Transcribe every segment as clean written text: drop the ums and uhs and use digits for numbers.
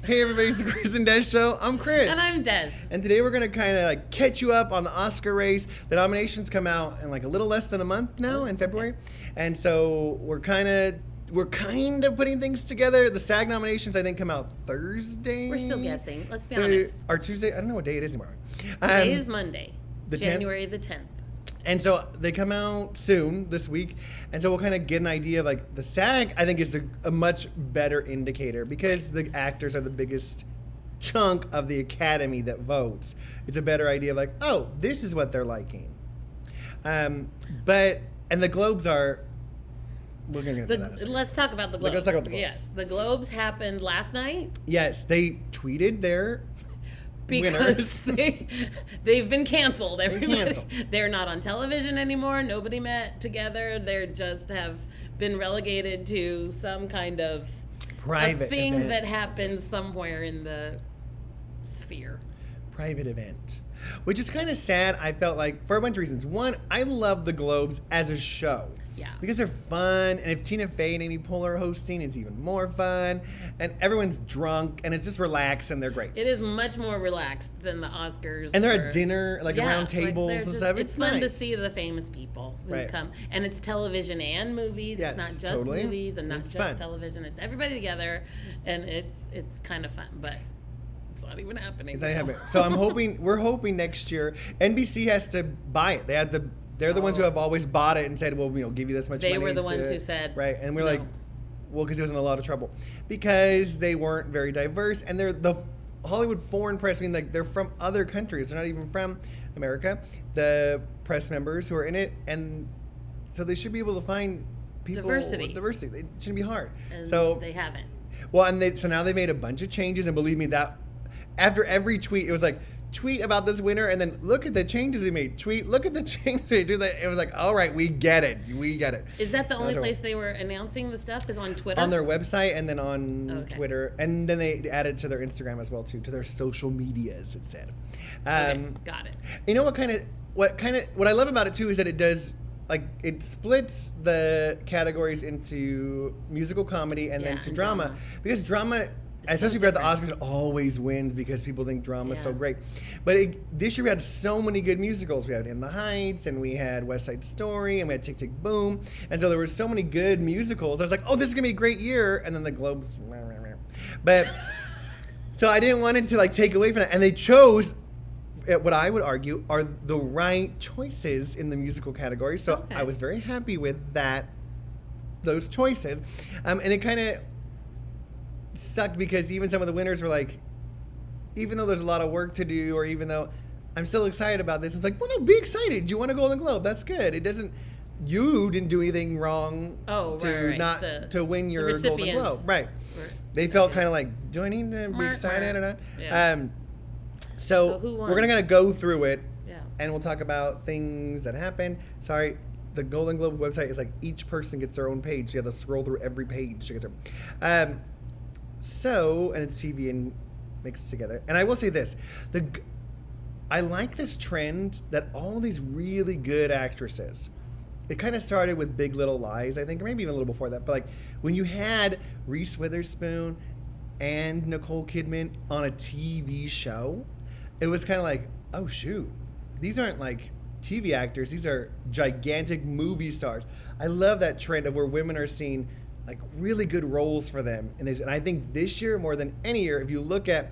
Hey everybody, it's the Chris and Des Show. I'm Chris. And I'm Des. And today we're going to kind of like catch you up on the Oscar race. The nominations come out in like a little less than a month now in February. Okay. And so we're kind of putting things together. The SAG nominations, I think, come out Thursday. We're still guessing. Let's be honest. Or Tuesday. I don't know what day it is anymore. Today is Monday, the January 10th. And so they come out soon this week. And so we'll kind of get an idea of like the SAG, I think, is a much better indicator because the actors are the biggest chunk of the Academy that votes. It's a better idea of like, oh, this is what they're liking. And the Globes are. We're going to get into that. Let's talk about the Globes. Let's talk about the Globes. Yes, the Globes happened last night. Yes, they tweeted their because they've been canceled. Everybody. They're not on television anymore. Nobody met together. They just have been relegated to some kind of private thing event that happens somewhere in the sphere. Private event. Which is kind of sad, I felt like, for a bunch of reasons. One, I love the Globes as a show. Yeah. Because they're fun, and if Tina Fey and Amy Poehler are hosting, it's even more fun. And everyone's drunk, and it's just relaxed, and they're great. It is much more relaxed than the Oscars. And they're at dinner, like around tables and stuff. It's fun to see the famous people who come. And it's television and movies. Yes, it's not just movies and not just fun. Television. It's everybody together, and it's kind of fun, but it's not even happening. It's not happening. So we're hoping next year, NBC has to buy it. They're the ones who have always bought it and said, well, give you this much money. They were the ones who said. Right. And we're like, well, because it was in a lot of trouble. Because they weren't very diverse. And they're the Hollywood foreign press, I mean, like, they're from other countries. They're not even from America. The press members who are in it. And so they should be able to find people. Diversity. It shouldn't be hard. And so they haven't. Well, and so now they made a bunch of changes. And believe me, that after every tweet, it was like, tweet about this winner, and then look at the changes he made. Tweet, look at the changes they do. It was like, all right, we get it. Is that the only place they were announcing the stuff? Is on Twitter? On their website, and then on Twitter, and then they added to their Instagram as well too, to their social medias. It said. Got it. You know what I love about it too is that it does. Like, it splits the categories into musical comedy and then to drama. Because drama, especially if you're at the Oscars, it always wins because people think drama is so great. But this year we had so many good musicals. We had In the Heights, and we had West Side Story, and we had Tick, Tick, Boom. And so there were so many good musicals. I was like, oh, this is going to be a great year. And then the Globes. But so I didn't want it to like take away from that. And they chose what I would argue are the right choices in the musical category. So I was very happy with those choices. And it kind of sucked because even some of the winners were like, even though there's a lot of work to do, or even though I'm still excited about this, it's like, well, no, be excited. You want a Golden Globe. That's good. You didn't do anything wrong to win your Golden Globe. Right. They felt kind of like, do I need to be excited or not? Yeah. So we're going to go through it, and we'll talk about things that happened. Sorry. The Golden Globe website is like each person gets their own page. You have to scroll through every page to get through. And it's TV and mixed together. And I will say this. I like this trend that all these really good actresses, it kind of started with Big Little Lies, I think, or maybe even a little before that. But like when you had Reese Witherspoon and Nicole Kidman on a TV show, it was kind of like, oh, shoot. These aren't like TV actors. These are gigantic movie stars. I love that trend of where women are seeing like really good roles for them. And I think this year, more than any year, if you look at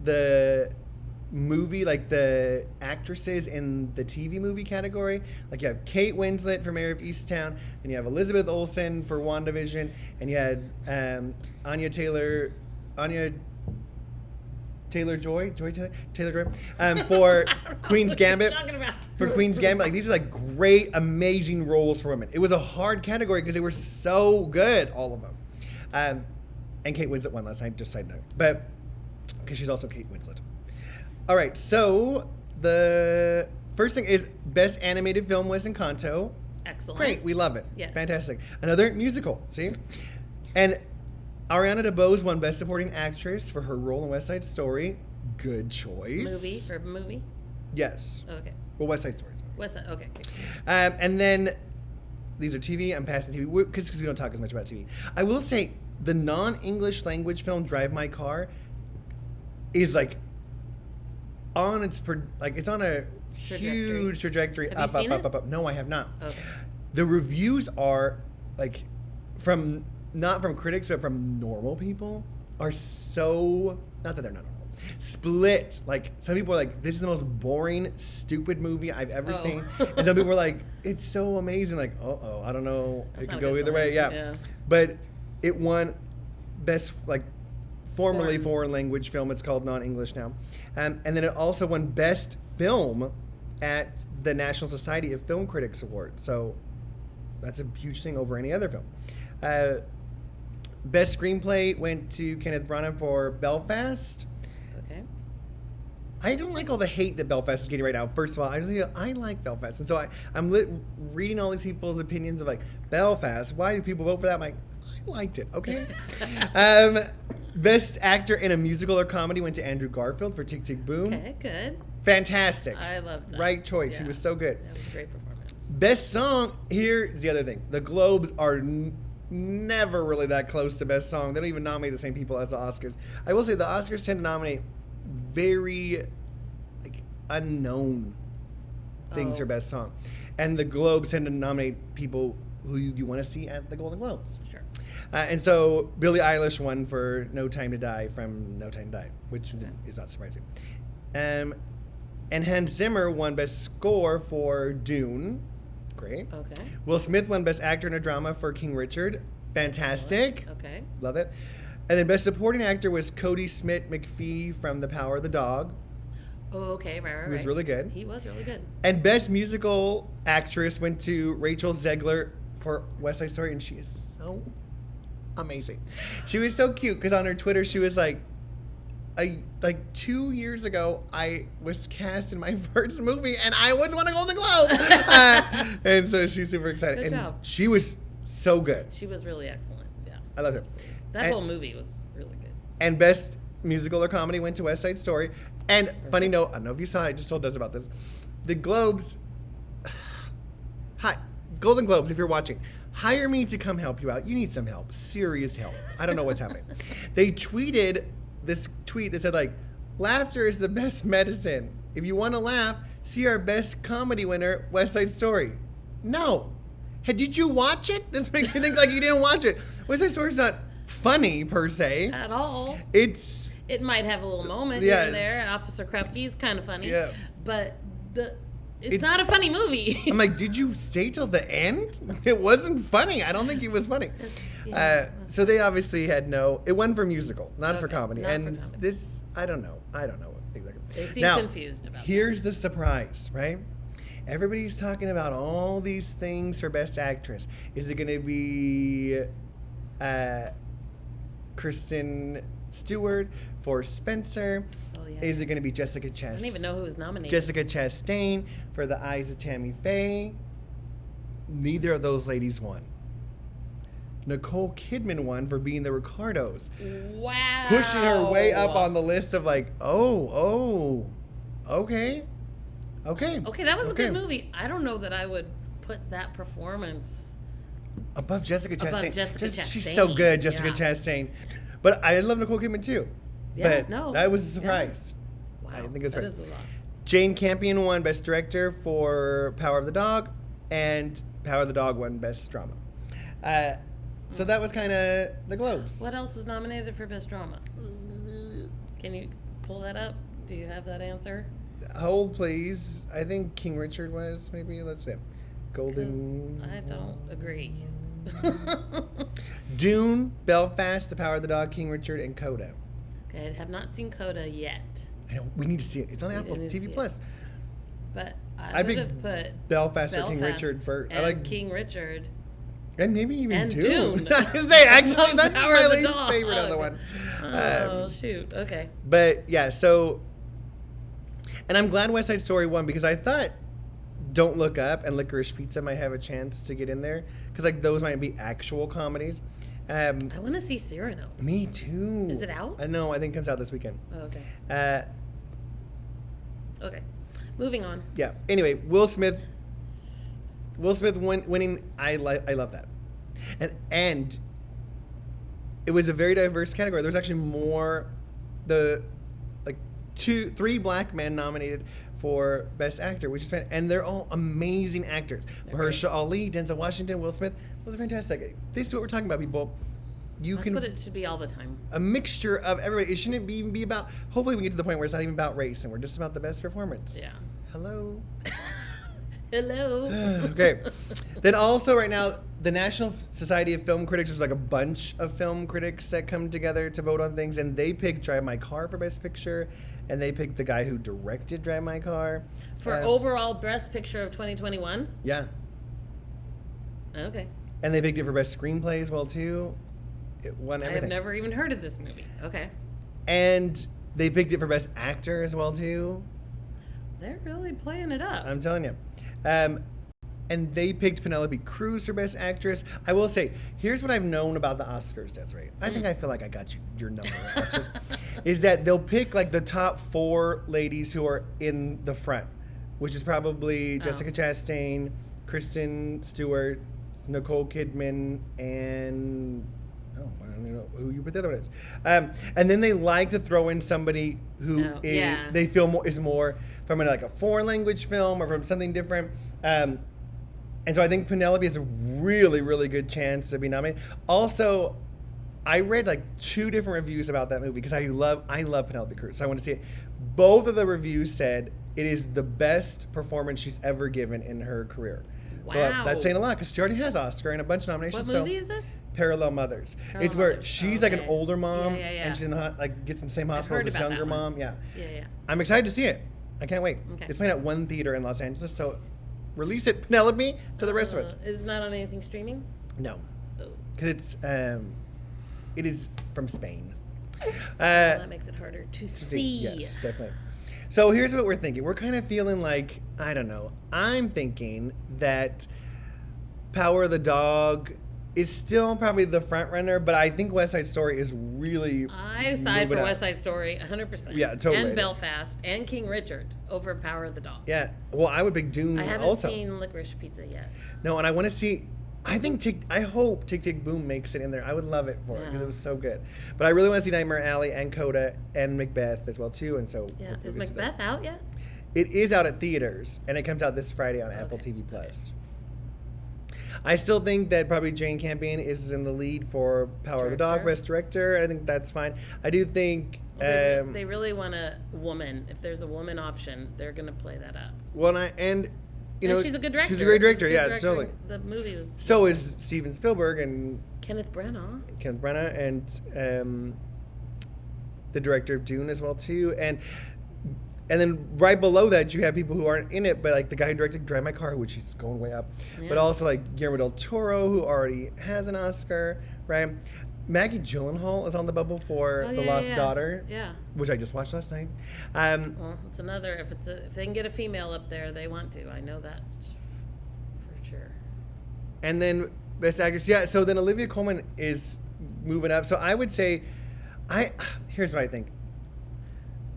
the movie, like the actresses in the TV movie category, like you have Kate Winslet for Mayor of Easttown, and you have Elizabeth Olsen for WandaVision, and you had Anya Taylor-Joy for Queen's Gambit. For Queen's Gambit, like these are like great, amazing roles for women. It was a hard category because they were so good, all of them. And Kate Winslet won last night, just side note, but because she's also Kate Winslet. All right, so the first thing is Best Animated Film was Encanto. Excellent. Great, we love it. Yes. Fantastic. Another musical. See, and Ariana DeBose won Best Supporting Actress for her role in West Side Story. Good choice. Movie? Yes. Okay. Well, West Side Story. West Side, okay. And then these are TV. I'm passing TV because we don't talk as much about TV. I will say the non-English language film Drive My Car is like on its it's on a huge trajectory Have you seen it? up. No, I have not. Okay. The reviews are like not from critics but from normal people are so, not that they're not normal, split. Like some people are like, this is the most boring, stupid movie I've ever seen, and some people are like, it's so amazing. Like, I don't know, it could go either way. Yeah, but it won best formerly foreign language film. It's called non-English now, and then it also won best film at the National Society of Film Critics Award. So that's a huge thing over any other film. Best screenplay went to Kenneth Branagh for Belfast. Okay. I don't like all the hate that Belfast is getting right now. First of all, I like Belfast, and so I'm reading all these people's opinions of like Belfast. Why do people vote for that? I'm like, I liked it. Okay. Best actor in a musical or comedy went to Andrew Garfield for Tick, Tick, Boom. Okay, good. Fantastic. I loved that. Right choice. Yeah. He was so good. That was a great performance. Best song. Here's the other thing. The Globes are never really that close to best song. They don't even nominate the same people as the Oscars. I will say the Oscars tend to nominate very unknown things for best song, and the Globes tend to nominate people who you want to see at the Golden Globes. Sure. And so Billie Eilish won for No Time to Die from No Time to Die, which is not surprising. And Hans Zimmer won best score for Dune. Great. Okay. Will Smith won best actor in a drama for King Richard. Fantastic. Okay. Love it. And then best supporting actor was Cody Smith McPhee from The Power of the Dog. Oh, okay. Right. He was really good. He was really good. And best musical actress went to Rachel Zegler for West Side Story, and she is so amazing. She was so cute because on her Twitter she was like, 2 years ago I was cast in my first movie and I was won a Golden Globe. And so she's super excited. Good and job. She was so good. She was really excellent. Yeah. I loved her. That whole movie was really good. And best musical or comedy went to West Side Story. And funny note, I don't know if you saw it, I just told Des about this. The Globes, hi, Golden Globes, if you're watching, hire me to come help you out. You need some help, serious help. I don't know what's happening. They tweeted this tweet that said laughter is the best medicine. If you want to laugh, see our best comedy winner, West Side Story. No. Hey, did you watch it? This makes me think you didn't watch it. West Side Story's not funny per se. At all. It might have a little moment here and there. Officer Krupke's kind of funny. Yeah. But it's not a funny movie. I'm like, did you stay till the end? It wasn't funny. I don't think it was funny. So they obviously had it won for musical, not for comedy. Not and for comedy. This, I don't know exactly. They seem confused about here's the surprise, right? Everybody's talking about all these things for Best Actress. Is it going to be Kristen Stewart for Spencer? Oh, yeah. Is it going to be Jessica Chastain? I don't even know who was nominated. Jessica Chastain for The Eyes of Tammy Faye. Neither of those ladies won. Nicole Kidman won for being the Ricardos. Wow. Pushing her way up on the list of okay. Okay, that was a good movie. I don't know that I would put that performance above Jessica Chastain. Chastain. She's so good, Jessica Chastain. But I love Nicole Kidman too. Yeah, but that was a surprise. Yeah. Wow, I think it was that right. is a lot. Jane Campion won Best Director for Power of the Dog, and Power of the Dog won Best Drama. So that was kind of the Globes. What else was nominated for Best Drama? Can you pull that up? Do you have that answer? Hold, please. I think King Richard was, maybe. Let's see. Golden... I don't agree. Dune, Belfast, The Power of the Dog, King Richard, and Coda. Okay, I have not seen Coda yet. I know. We need to see it. It's on Apple TV Plus. But I would have put Belfast or King Richard first. I like King Richard. And maybe even Dune. Actually, that's my least favorite other one. Oh, shoot. Okay. But, yeah, so... And I'm glad West Side Story won because I thought Don't Look Up and Licorice Pizza might have a chance to get in there. Because, those might be actual comedies. I want to see Cyrano. Me too. Is it out? No, I think it comes out this weekend. Oh, okay. Okay. Moving on. Yeah. Anyway, Will Smith winning. I love that. And it was a very diverse category. There's actually more. The three black men nominated for Best Actor, which is fantastic. And they're all amazing actors. Mahershala Ali, Denzel Washington, Will Smith. Those are fantastic. This is what we're talking about, people. That's what it should be all the time. A mixture of everybody. It shouldn't even be about, hopefully we get to the point where it's not even about race and we're just about the best performance. Yeah. Hello. Hello. Okay. Then also right now, the National Society of Film Critics, there's like a bunch of film critics that come together to vote on things, and they picked Drive My Car for Best Picture, and they picked the guy who directed Drive My Car. For overall Best Picture of 2021? Yeah. Okay. And they picked it for Best Screenplay as well, too. It won everything. I have never even heard of this movie. Okay. And they picked it for Best Actor as well, too. They're really playing it up. I'm telling you. And they picked Penelope Cruz for Best Actress. I will say, here's what I've known about the Oscars, Desiree. I feel like I got your number of Oscars. Is that they'll pick like the top 4 ladies who are in the front, which is probably Jessica Chastain, Kristen Stewart, Nicole Kidman, and I don't even know who you put the other one is. And then they like to throw in somebody who they feel is more from like a foreign language film or from something different. And so I think Penelope has a really, really good chance to be nominated. Also, I read like 2 different reviews about that movie because I love Penelope Cruz. So I want to see it. Both of the reviews said it is the best performance she's ever given in her career. Wow. So that's saying a lot because she already has Oscar and a bunch of nominations. What movie is this? Parallel Mothers. It's where she's like an older mom and she's in gets in the same hospital as this younger mom. Yeah. I'm excited to see it. I can't wait. Okay. It's playing at one theater in Los Angeles, so release it, Penelope, to the rest of us. Is it not on anything streaming? No, because it is from Spain. That makes it harder to see. Yes, definitely. So here's what we're thinking. We're kind of feeling like, I don't know. I'm thinking that Power of the Dog is still probably the front runner, but I think West Side Story is really. I side for West Side Story 100%. Yeah, totally. And Belfast and King Richard over Power of the Dog. Yeah, well, I would pick Dune. I haven't seen Licorice Pizza yet. No, and I want to see. I hope Tick Tick Boom makes it in there. I would love it for it because it was so good. But I really want to see Nightmare Alley and Coda and Macbeth as well too. And so is Macbeth out yet? It is out at theaters, and it comes out this Friday on Apple TV Plus. I still think that probably Jane Campion is in the lead for Power of the Dog, Best Director. I think that's fine. I do think they really want a woman. If there's a woman option, they're going to play that up. Well, you know, she's a good director. She's a great director, totally. The movie was. So is Steven Spielberg and Kenneth Branagh, and the director of Dune as well too, and then right below that you have people who aren't in it, but like the guy who directed Drive My Car, which is going way up, but also like Guillermo del Toro, who already has an Oscar, right? Maggie Gyllenhaal is on the bubble for The Lost Daughter, which I just watched last night. Well, it's another. If they can get a female up there, they want to. I know that for sure. And then Best Actress, so then Olivia Colman is moving up. So I would say, here's what I think.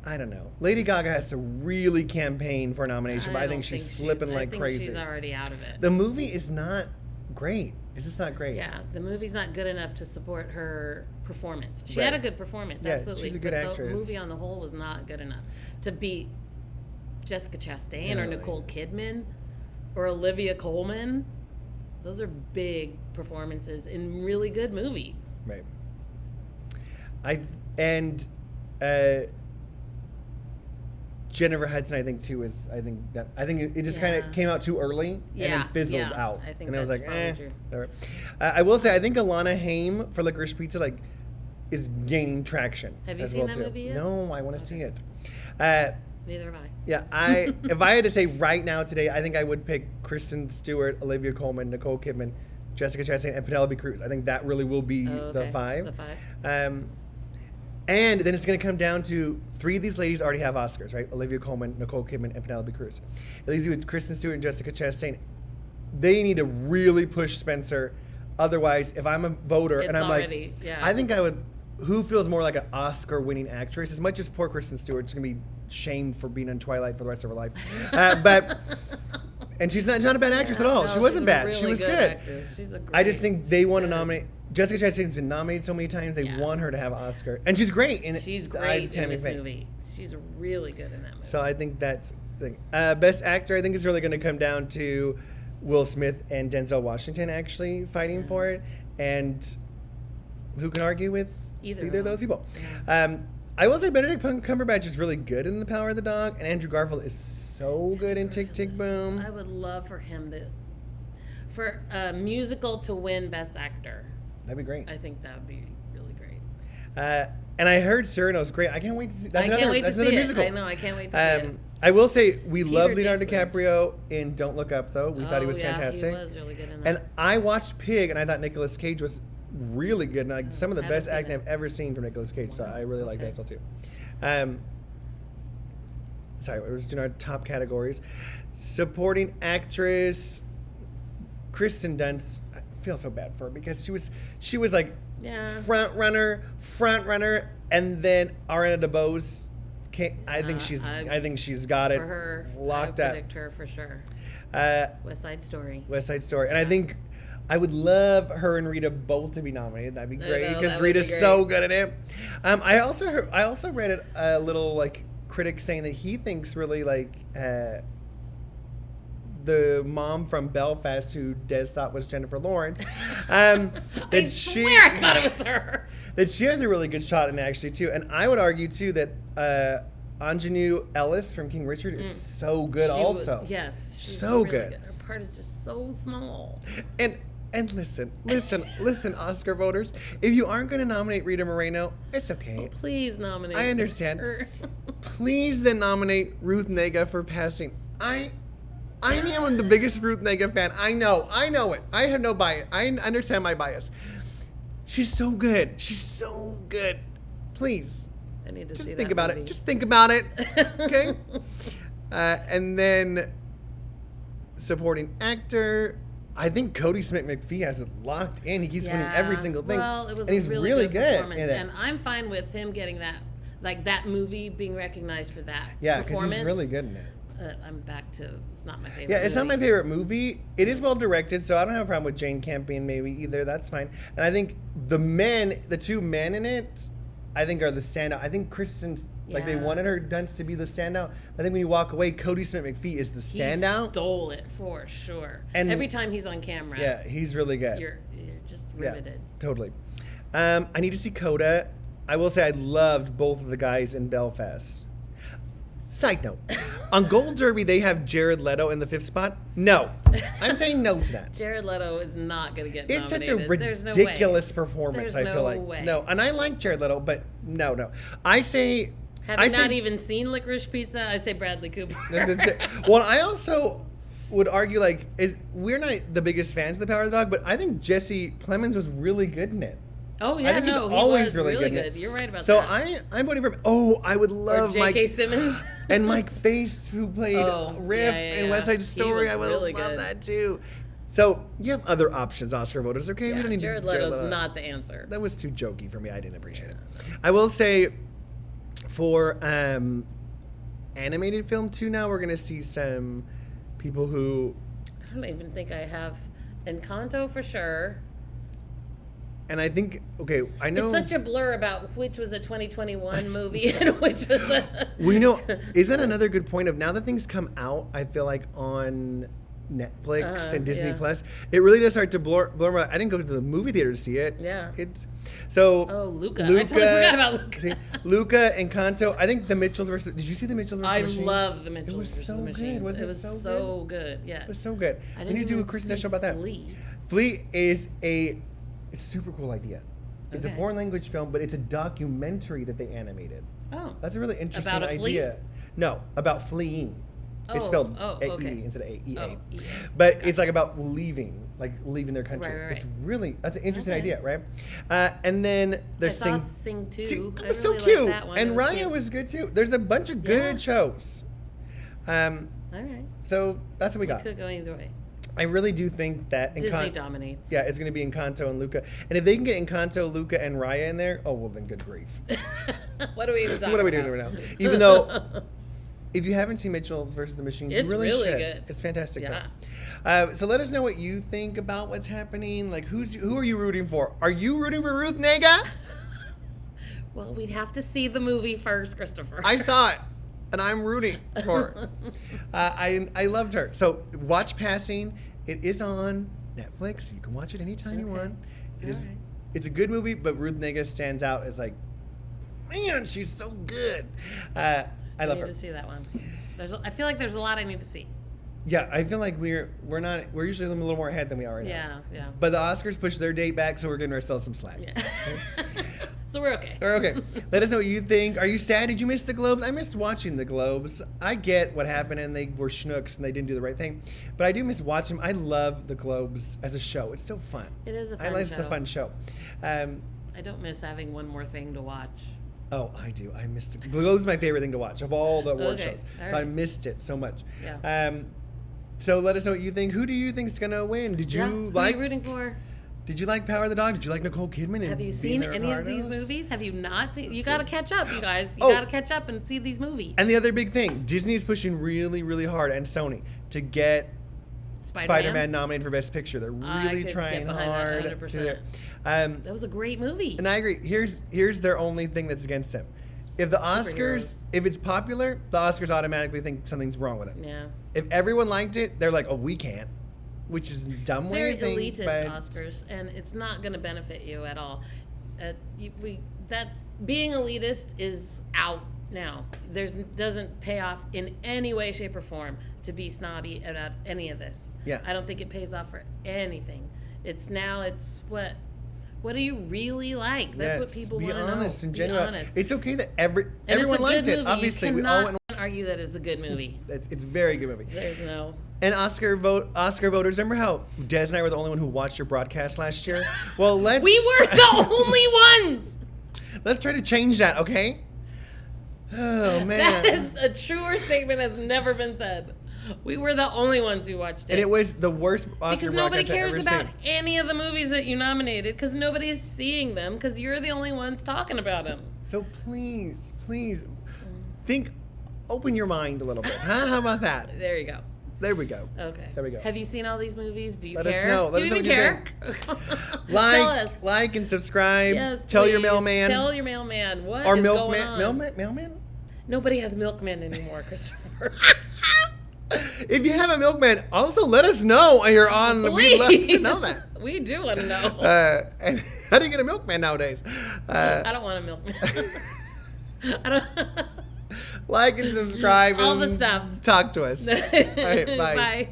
I don't know. Lady Gaga has to really campaign for a nomination, but I think she's slipping like crazy. She's already out of it. The movie is not great. It's just not great. Yeah, the movie's not good enough to support her performance. She had a good performance, absolutely. She's a good actress. The movie on the whole was not good enough to beat Jessica Chastain or Nicole Kidman or Olivia Colman. Those are big performances in really good movies. Right. Jennifer Hudson, I think too, I think it just kind of came out too early and then fizzled out. I think and I was like, true. Whatever. I will say, I think Alana Haim for Licorice Pizza is gaining traction. Have you seen that movie yet? No, I want to see it. Neither have I. Yeah, if I had to say right now today, I think I would pick Kristen Stewart, Olivia Colman, Nicole Kidman, Jessica Chastain, and Penelope Cruz. I think that really will be the 5. The 5. And then it's going to come down to 3 of these ladies already have Oscars, right? Olivia Colman, Nicole Kidman, and Penelope Cruz. At least with Kristen Stewart and Jessica Chastain, they need to really push Spencer. Otherwise, if I'm a voter and I'm already, I think I would. Who feels more like an Oscar-winning actress? As much as poor Kristen Stewart's going to be shamed for being in Twilight for the rest of her life, but And she's not a bad actress at all. No, she wasn't bad. Really she was good. Actress. She's a great, I just think they want to nominate. Jessica Chastain's been nominated so many times. They want her to have an Oscar, and she's great in it. She's great in this movie. She's really good in that movie. So I think that's the thing. Best actor, I think it's really going to come down to Will Smith and Denzel Washington actually fighting for it, and who can argue with either of those people? Yeah. I will say Benedict Cumberbatch is really good in The Power of the Dog, and Andrew Garfield is so good in Tick, Tick, Boom. I would love for him for a musical to win Best Actor. That'd be great. I think that would be really great. And I heard Cyrano's great. I can't wait to see. That's another musical. I know. I can't wait to see it. I will say we love Leonardo DiCaprio in Don't Look Up, though. We thought he was fantastic. He was really good in that. And I watched Pig, and I thought Nicolas Cage was really good, and like some of the best acting I've ever seen from Nicolas Cage. So I really like that as well too. Sorry, we're just doing our top categories. Supporting actress, Kristen Dunst. I feel so bad for her because she was like front runner, and then Ariana DeBose. I think she's got it for her, locked up. I predict her for sure. West Side Story, and I think I would love her and Rita both to be nominated. That'd be great because Rita's so good at it. I also read a little like critic saying that he thinks really like the mom from Belfast who Des thought was Jennifer Lawrence. I swear I thought it was her. That she has a really good shot in it actually too, and I would argue too that Ingenue Ellis from King Richard is so good also. Yes, she's so really good. Her part is just so small. And listen, Oscar voters, if you aren't going to nominate Rita Moreno, it's okay. Oh, please nominate I understand. her. Please then nominate Ruth Negga for passing. I am the biggest Ruth Negga fan. I know it. I have no bias. I understand my bias. She's so good. Please. I need to just see think that about movie. it. Just think about it. Okay? And then supporting actor, I think Cody Smith-McPhee has it locked in. He keeps winning every single thing. Well, it was and he's really good performance. And I'm fine with him getting that movie being recognized for that performance. Yeah, because he's really good in it. I'm back to, it's not my favorite Yeah, it's movie. not my favorite movie. It is well directed, so I don't have a problem with Jane Camp being maybe either. That's fine. And I think the two men in it, I think are the standout. I think Kristen's, like they wanted her Dunst to be the standout. I think when you walk away, Cody Smith-McPhee is the standout. He stole it for sure. And every time he's on camera. Yeah, he's really good. You're just riveted. Yeah, totally. I need to see Coda. I will say I loved both of the guys in Belfast. Side note, on Gold Derby, they have Jared Leto in the 5th spot. No. I'm saying no to that. Jared Leto is not going to get nominated. It's such a ridiculous performance, I feel like. Way. No, and I like Jared Leto, but no. I say... Having not even seen Licorice Pizza, I'd say Bradley Cooper. Well, I also would argue, like, we're not the biggest fans of The Power of the Dog, but I think Jesse Plemons was really good in it. Oh, yeah, I think he always was really good. You're right about that. So I'm voting for him. Oh, I would love J.K. Simmons. And Mike Face, who played Riff in West Side Story. I would really love that, too. So you have other options, Oscar voters, okay? Yeah, we don't need Jared Leto's not the answer. That was too jokey for me. I didn't appreciate it. I will say for animated film, too, now we're going to see some people who... I don't even think I have Encanto for sure. And I think, okay, I know... It's such a blur about which was a 2021 movie and which was a... Well, you know, is that another good point of now that things come out, I feel like on Netflix and Disney Plus, it really does start to blur. I didn't go to the movie theater to see it. Yeah. It's so... Oh, Luca. I totally forgot about Luca. Luca, Encanto. I think The Mitchells versus... Did you see The Mitchells versus I Machines? love The Mitchells versus the Machines. It was so good, yes. It was so good. We need to do a Kristen show about that. Flea is it's a super cool idea. It's a foreign language film, but it's a documentary that they animated. Oh. That's a really interesting about a idea. No, about fleeing. It's spelled A-E instead of A-E-A. But it's like about leaving their country. Right. It's really, that's an interesting idea, right? And then there's Sing 2. It was so cute. And Raya was good too. There's a bunch of good shows. All right. So that's what we got. Could go either way. I really do think that Disney dominates. Yeah, it's going to be Encanto and Luca. And if they can get Encanto, Luca, and Raya in there, oh, well, then good grief. What are we even talking about? What are we doing right now? Even though If you haven't seen Mitchell versus the Machines, you It's really really should. good. It's fantastic. Yeah. So let us know what you think about what's happening. Like, who are you rooting for? Are you rooting for Ruth Negga? Well, we'd have to see the movie first, Christopher. I saw it, and I'm rooting for her. I loved her. So watch Passing. It is on Netflix. You can watch it anytime you want. It's a good movie, but Ruth Negga stands out as like, man, she's so good. I love her. I need to see that one. I feel like there's a lot I need to see. Yeah, I feel like we're usually a little more ahead than we are right now. Yeah. But the Oscars pushed their date back, so we're giving ourselves some slack. Yeah. So we're okay. We're okay. Let us know what you think. Are you sad? Did you miss the Globes? I missed watching the Globes. I get what happened, and they were schnooks, and they didn't do the right thing. But I do miss watching them. I love the Globes as a show. It's so fun. It is a fun show. It's a fun show. I don't miss having one more thing to watch. Oh, I do. I missed it. The Globes is my favorite thing to watch of all the award shows. All so I right. missed it so much. Yeah. So let us know what you think. Who do you think is going to win? Who are you rooting for? Did you like Power of the Dog? Did you like Nicole Kidman? Have you seen any of these movies? Have you not seen? You got to catch up, you guys. You got to catch up and see these movies. And the other big thing, Disney is pushing really, really hard, and Sony, to get Spider-Man nominated for Best Picture. They're really trying hard. That 100%. That was a great movie. And I agree. Here's their only thing that's against him. If the Oscars, if it's popular, the Oscars automatically think something's wrong with it. Yeah. If everyone liked it, they're like, oh, we can't. Which is a dumb way to think. It's very elitist, Oscars, and it's not going to benefit you at all. Being elitist is out now. Doesn't pay off in any way, shape, or form to be snobby about any of this. Yeah. I don't think it pays off for anything. It's what do you really like? That's what people want to know. Be honest and genuine. Be honest. It's okay that everyone liked it. Obviously, we all went. Argue that it's a good movie. It's a very good movie. There's no. And Oscar voters, remember how Des and I were the only one who watched your broadcast last year? Well, we were the only ones. Let's try to change that, okay? Oh man, that is a truer statement has never been said. We were the only ones who watched it. And it was the worst Oscar because nobody broadcast I've cares ever about seen. any of the movies that you nominated because nobody is seeing them because you're the only ones talking about them. So please think, open your mind a little bit. Huh? How about that? There you go. There we go. Okay. There we go. Have you seen all these movies? Do you Let care? us know. Let us know Do you even what you care? Tell us. Like and subscribe. Yes, Tell your please. mailman. Tell your mailman. What Or is milkman. going on? Mailman? Nobody has milkmen anymore, Christopher. If you have a milkman, also let us know you're on. We'd love to know that. We do want to know. And how do you get a milkman nowadays? I don't want a milkman. I don't. Like and subscribe. All and the stuff. Talk to us. All right, bye. Bye.